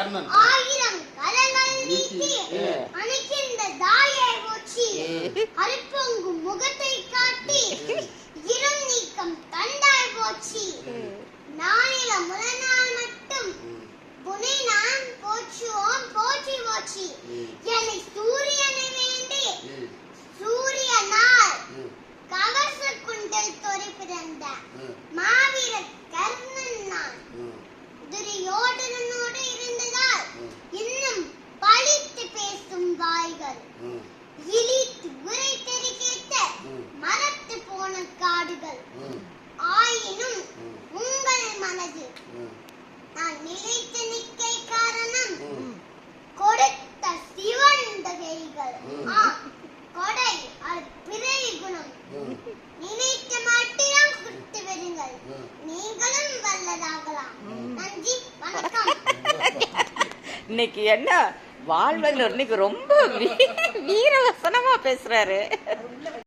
ஆயிரம் கரங்கள் நீட்டி அணைக்கின்ற தாயை போற்றி அல்பொங்கும் முகத்தை காட்டி இரும் நீக்கம் தண்டாய் போற்றி நானில முரணால் மட்டும் புனை நான் போற்றுவோம் போற்றி போற்றி என்னை சூரியனை வேண்டி சூரியனால் கவச குண்டல் தொரை பிறந்த மாவீர கர்ணன் நான் துரியோதனனோடு இருந்ததால் இன்னும் பழித்து பேசும் வாய்கள் இழித்து உரை தெரி கேட்ட மரத்து போன காடுகள் ஆயினும் உங்கள் மனது நான் நிலைத்து நிற்க காரணம் கொடுத்த சிவந்த கைகள் கொடை பிறை குணம் நினைத்த மாட்டிடம் கொடுத்து வருங்கள் நீங்களும் வல்லதாகலாம். நன்றி, வணக்கம். இன்னைக்கு என்ன வாழ்வல் இன்னைக்கு ரொம்ப வீரவசனமா பேசுறாரு.